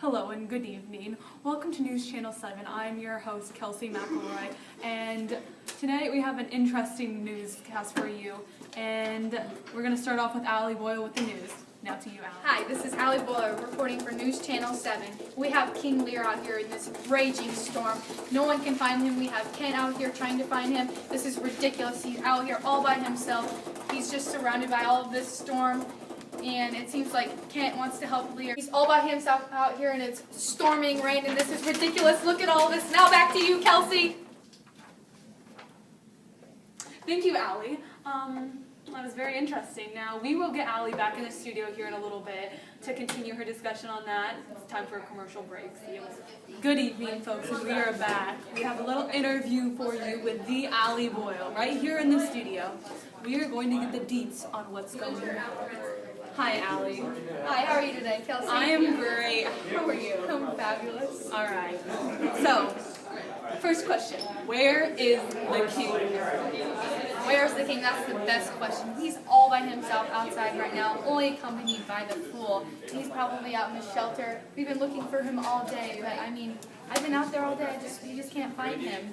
Hello and good evening. Welcome to News Channel 7. I'm your host, Kelsey McElroy, and tonight we have an interesting newscast for you. And we're going to start off with Allie Boyle with the news. Now to you, Allie. Hi, this is Allie Boyle reporting for News Channel 7. We have King Lear out here in this raging storm. No one can find him. We have Kent out here trying to find him. This is ridiculous. He's out here all by himself. He's just surrounded by all of this storm. And it seems like Kent wants to help Lear. He's all by himself out here and it's storming rain and this is ridiculous. Look at all this. Now back to you, Kelsey. Thank you, Allie. That was very interesting. Now, we will get Allie back in the studio here in a little bit to continue her discussion on that. It's time for a commercial break. See you. Good evening, folks, and we are back. We have a little interview for you with the Allie Boyle right here in the studio. We are going to get the deets on what's going on. Hi, Allie. Hi, how are you today, Kelsey? I am great. How are you? I'm fabulous. All right. So, first question. Where is the king? Where's the king? That's the best question. He's all by himself outside right now, only accompanied by the fool. He's probably out in the shelter. We've been looking for him all day, but I mean, I've been out there all day. You just can't find him.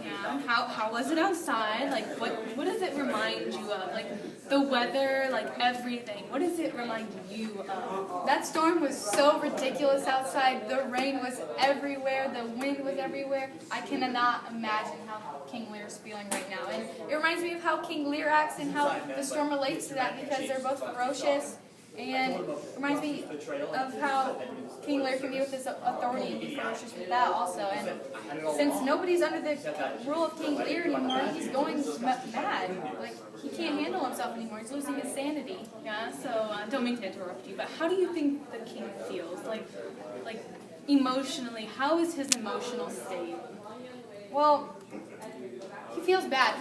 Yeah. How was it outside? Like, what does it remind you of? Like, the weather, like everything. What does it remind you of? That storm was so ridiculous outside. The rain was everywhere. The wind was everywhere. I cannot imagine how King Lear is feeling right now. And it reminds me of how King Lear acts and how the storm relates to that because they're both ferocious. And it reminds me of how King Lear can be with his authority and be ferocious with that also. And since nobody's under the rule of King Lear anymore, he's going mad. Like, he can't handle himself anymore. He's losing his sanity. Yeah, so don't mean to interrupt you, but how do you think the king feels? Like emotionally, how is his emotional state? Well, he feels bad.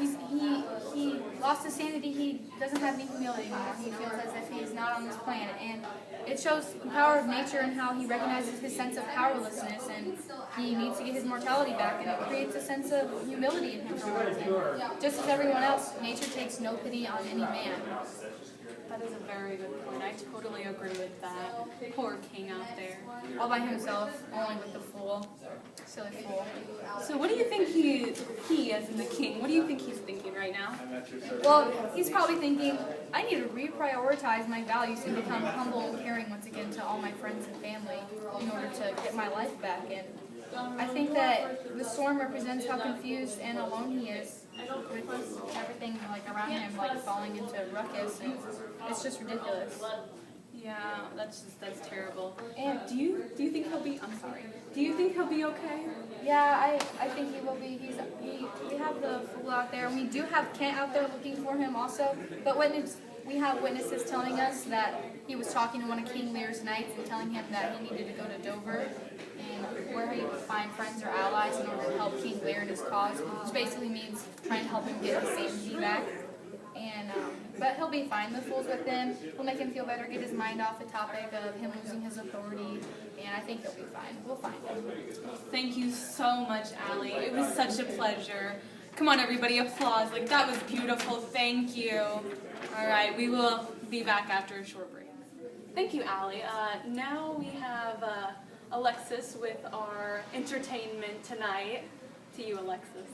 He lost his sanity. He doesn't have any humility anymore. He feels as if he's not on this planet. And it shows the power of nature and how he recognizes his sense of powerlessness and he needs to get his mortality back. And it creates a sense of humility in him for one thing. Just as everyone else, nature takes no pity on any man. That is a very good point. I totally agree with that. Poor king out there. All by himself, only with the fool. Silly fool. So what do you think he as in the king, what do you think he's thinking right now? Well, he's probably thinking, I need to reprioritize my values and become humble and caring once again to all my friends and family in order to get my life back. And I think that the storm represents how confused and alone he is with everything like around him, like falling into a ruckus, and it's just ridiculous. Yeah, that's terrible. And do you think he'll be? I'm sorry. Do you think he'll be okay? Yeah, I think he will be. We have the fool out there, and we do have Kent out there looking for him also. But we have witnesses telling us that he was talking to one of King Lear's knights and telling him that he needed to go to Dover and where he would find friends or allies in order to help King Lear in his cause, which basically means trying to help him get his sanity back. And but he'll be fine. The fool's with him. We'll make him feel better, get his mind off the topic of him losing his authority, and I think he'll be fine. We'll find him. Thank you so much, Allie. It was such a pleasure. Come on, everybody, applause. Like, that was beautiful. Thank you. All right, we will be back after a short break. Thank you, Allie. Now we have Alexis with our entertainment tonight. To you, Alexis.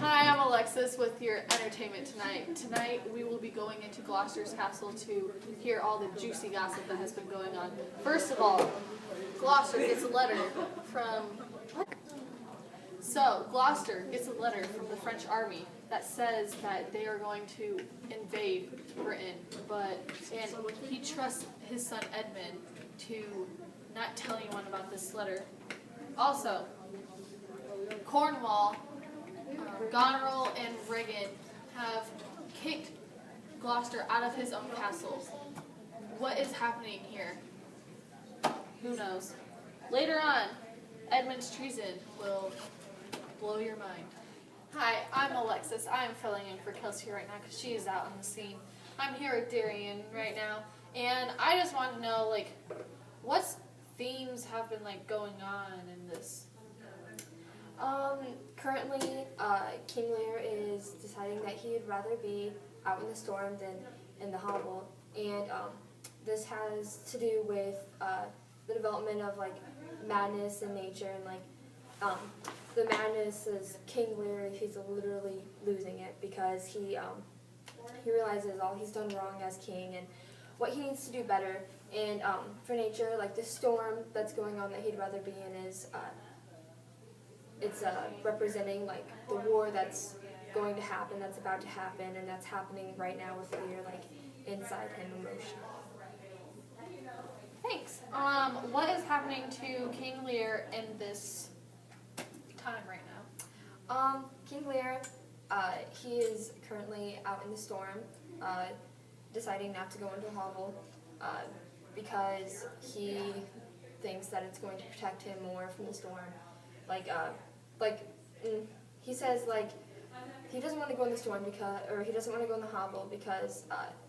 Hi, I'm Alexis with your entertainment tonight. Tonight we will be going into Gloucester's castle to hear all the juicy gossip that has been going on. First of all, Gloucester gets a letter from... So, Gloucester gets a letter from the French army that says that they are going to invade Britain, and he trusts his son Edmund to not tell anyone about this letter. Also, Cornwall, Goneril, and Regan have kicked Gloucester out of his own castle. What is happening here? Who knows? Later on, Edmund's treason will blow your mind. Hi, I'm Alexis. I'm filling in for Kelsey right now because she is out on the scene. I'm here with Darian right now, and I just want to know, like, what themes have been, like, going on in this? Currently, King Lear is deciding that he'd rather be out in the storm than in the hovel, and this has to do with a bit of development of like madness in nature, and like the madness is King Lear. He's literally losing it because he realizes all he's done wrong as king and what he needs to do better. And for nature, like the storm that's going on that he'd rather be in is it's representing like the war that's going to happen, that's about to happen, and that's happening right now with Lear, like inside him emotionally. Thanks. What is happening to King Lear in this time right now? King Lear, he is currently out in the storm, deciding not to go into a hovel because he thinks that it's going to protect him more from the storm. He says like he doesn't want to go in the storm because, or he doesn't want to go in the hovel because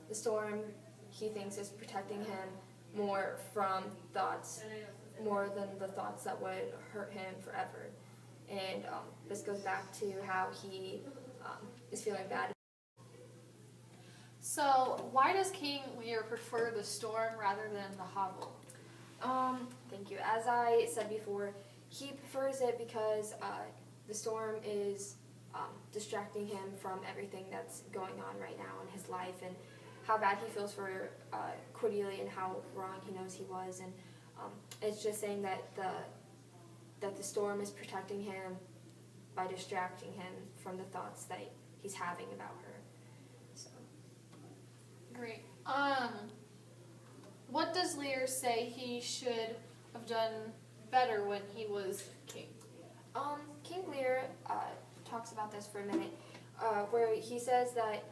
the storm he thinks is protecting him more from thoughts, more than the thoughts that would hurt him forever. And this goes back to how he is feeling bad. So, why does King Lear prefer the storm rather than the hovel? Thank you. As I said before, he prefers it because the storm is distracting him from everything that's going on right now in his life and how bad he feels for Cordelia and how wrong he knows he was. And it's just saying that the storm is protecting him by distracting him from the thoughts that he's having about her. So. Great. What does Lear say he should have done better when he was king? King Lear talks about this for a minute, where he says that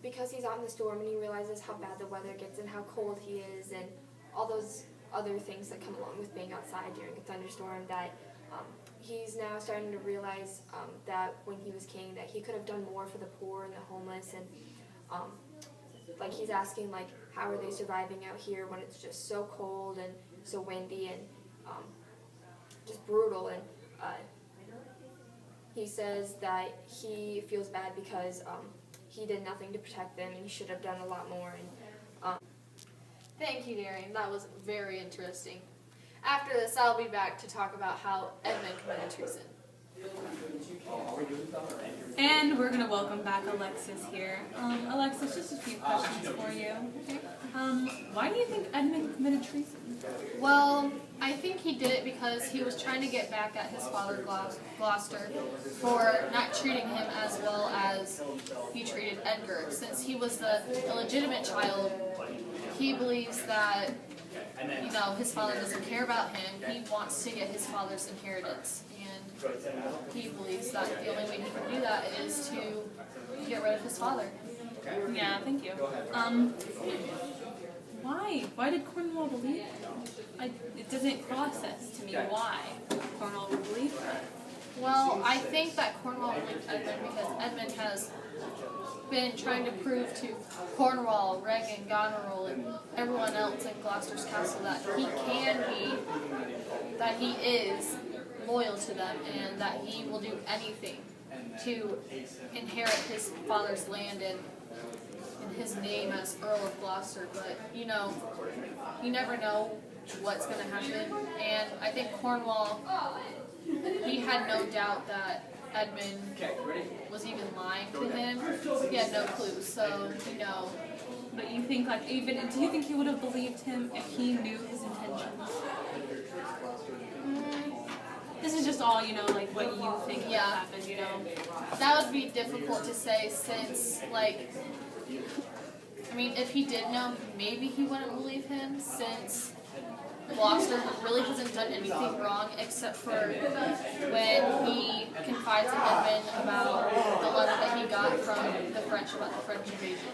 because he's out in the storm and he realizes how bad the weather gets and how cold he is and all those other things that come along with being outside during a thunderstorm, that he's now starting to realize that when he was king that he could have done more for the poor and the homeless, and like he's asking like how are they surviving out here when it's just so cold and so windy and just brutal. And he says that he feels bad because he did nothing to protect them and he should have done a lot more. And Thank you, Darian. That was very interesting. After this, I'll be back to talk about how Edmund committed treason. And we're going to welcome back Alexis here. Alexis, just a few questions for you. Why do you think Edmund committed treason? Well, I think he did it because he was trying to get back at his father Gloucester for not treating him as well as he treated Edgar. Since he was the illegitimate child, he believes that, you know, his father doesn't care about him. He wants to get his father's inheritance. And he believes that the only way he can do that is to get rid of his father. Yeah, thank you. Why? Why did Cornwall believe him? It doesn't process to me why Cornwall would believe him. Well, I think that Cornwall believed Edmund because Edmund has been trying to prove to Cornwall, Regan, Goneril, and everyone else in Gloucester's castle that he can be, that he is loyal to them, and that he will do anything to inherit his father's land and in his name as Earl of Gloucester. But, you know, you never know what's going to happen. And I think Cornwall, he had no doubt that Edmund was even lying to him. He had no clue. So, you know. But you think, like, even, do you think he would have believed him if he knew his intentions? This is just all, you know, like, what you think would happen, you know? That would be difficult to say since, like, I mean, if he did know, maybe he wouldn't believe him since Gloucester really hasn't done anything wrong except for when he confides in Edmund about the letter that he got from the French about the French invasion.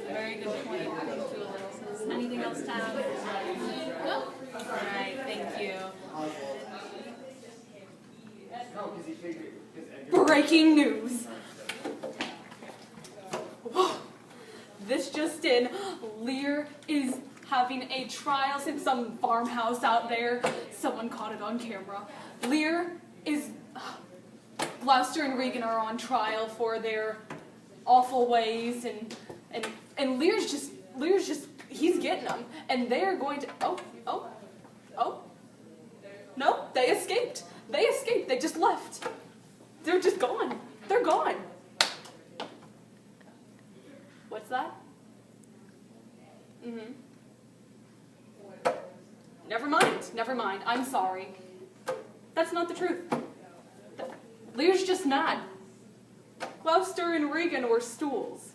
Very good point. Thank you, Alexis. Anything else to add? No? Alright, thank you. Breaking news! Whoa. This just in, Lear is having a trial in some farmhouse out there. Someone caught it on camera. Lear is... Gloucester and Regan are on trial for their awful ways, and Lear's just, he's getting them. And they're going to... They just left. They're just gone. They're gone. What's that? Mm-hmm. Never mind. I'm sorry. That's not the truth. Lear's just mad. Gloucester and Regan were stools.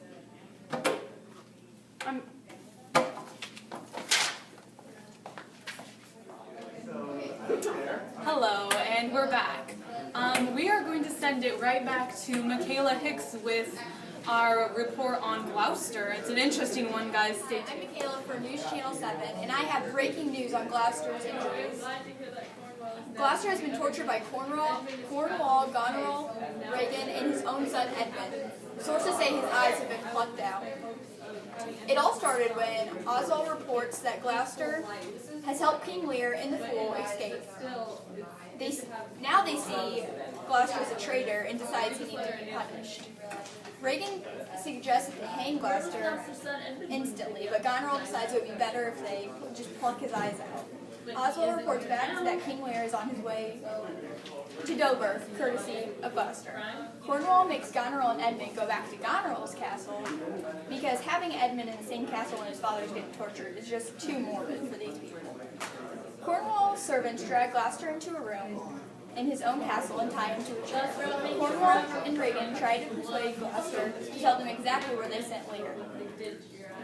Hello, and we're back. We are going to send it right back to Makayla Hicks with our report on Gloucester. It's an interesting one, guys. Stay tuned. I'm Makayla for News Channel 7, and I have breaking news on Gloucester's injuries. Gloucester has been tortured by Cornwall, Goneril, Regan, and his own son Edmund. Sources say his eyes have been plucked out. It all started when Oswald reports that Gloucester has helped King Lear and the Fool escape. Now they see Gloucester as a traitor and decides he needs to be punished. Regan suggests that they hang Gloucester instantly, but Goneril decides it would be better if they just pluck his eyes out. Oswald reports back that King Lear is on his way to Dover, courtesy of Gloucester. Cornwall makes Goneril and Edmund go back to Goneril's castle because having Edmund in the same castle when his father's getting tortured is just too morbid for these people. Cornwall's servants drag Gloucester into a room in his own castle and tie him to a chair. Cornwall and Regan try to persuade Gloucester to tell them exactly where they sent Lear.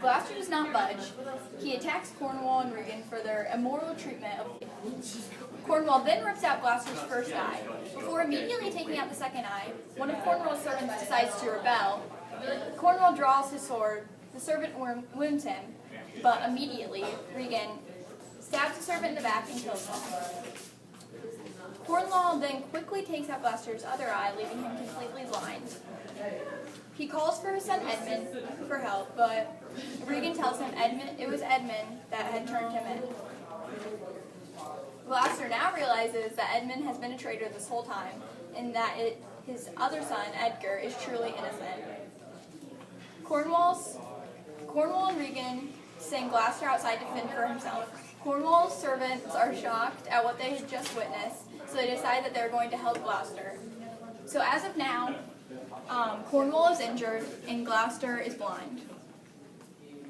Gloucester does not budge. He attacks Cornwall and Regan for their immoral treatment of Cornwall then rips out Gloucester's first eye. Before immediately taking out the second eye, one of Cornwall's servants decides to rebel. Cornwall draws his sword. The servant wounds him, but immediately Regan stabs the servant in the back and kills him. Cornwall then quickly takes out Gloucester's other eye, leaving him completely blind. He calls for his son Edmund for help, but Regan tells him it was Edmund that had turned him in. Gloucester now realizes that Edmund has been a traitor this whole time, and that his other son, Edgar, is truly innocent. Cornwall and Regan send Gloucester outside to fend for himself. Cornwall's servants are shocked at what they had just witnessed, so they decide that they're going to help Gloucester. So as of now, Cornwall is injured and Gloucester is blind.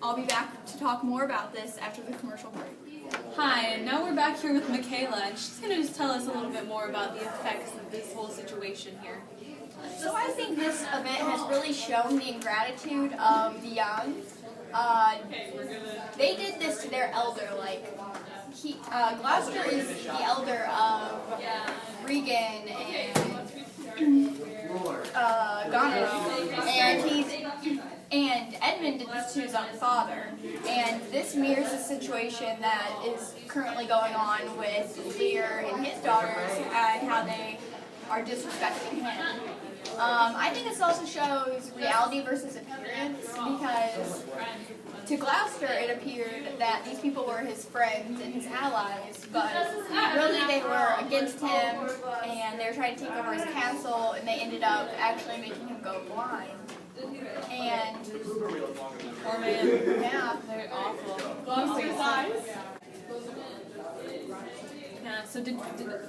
I'll be back to talk more about this after the commercial break. Hi, and now we're back here with Makayla, and she's going to just tell us a little bit more about the effects of this whole situation here. So I think this event has really shown the ingratitude of the young. They did this to their elder, Gloucester is the elder of Regan and Goneril, and Edmund did this to his own father. And this mirrors the situation that is currently going on with Lear and his daughters and how they are disrespecting him. I think this also shows reality versus appearance, because to Gloucester it appeared that these people were his friends and his allies, but really they were against him and they were trying to take over his castle, and they ended up actually making him go blind. And Poor man. yeah, Very awful. Gloucester's eyes. Yeah, so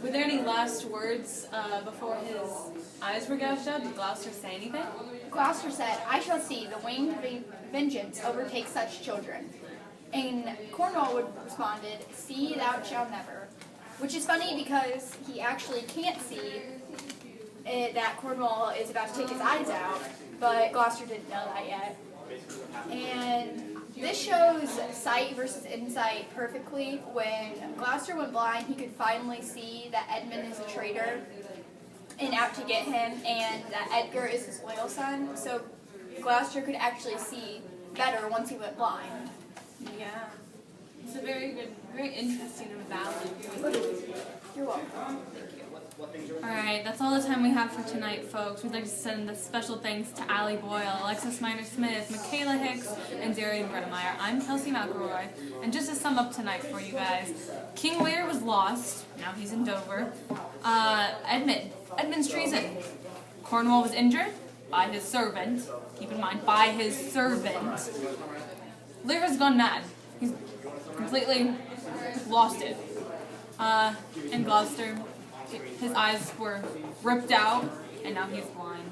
were there any last words before his eyes were gouged out? Did Gloucester say anything? Gloucester said, "I shall see the winged vengeance overtake such children." And Cornwall would responded, "See thou shalt never." Which is funny because he actually can't see that Cornwall is about to take his eyes out, but Gloucester didn't know that yet. And this shows sight versus insight perfectly. When Gloucester went blind, he could finally see that Edmund is a traitor and out to get him, and that Edgar is his loyal son. So Gloucester could actually see better once he went blind. Yeah. It's a very good, very interesting and valid. You're welcome. Alright, that's all the time we have for tonight, folks. We'd like to send a special thanks to Allie Boyle, Alexis Minor-Smith, Makayla Hicks, and Darian Brennemeyer. I'm Kelsey McElroy, and just to sum up tonight for you guys, King Lear was lost, now he's in Dover. Edmund's treason. Cornwall was injured by his servant, keep in mind, by his servant. Lear has gone mad. He's completely lost it. And Gloucester, his eyes were ripped out, and now he's blind.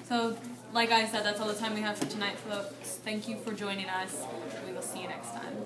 So, like I said, that's all the time we have for tonight, folks. Thank you for joining us. We will see you next time.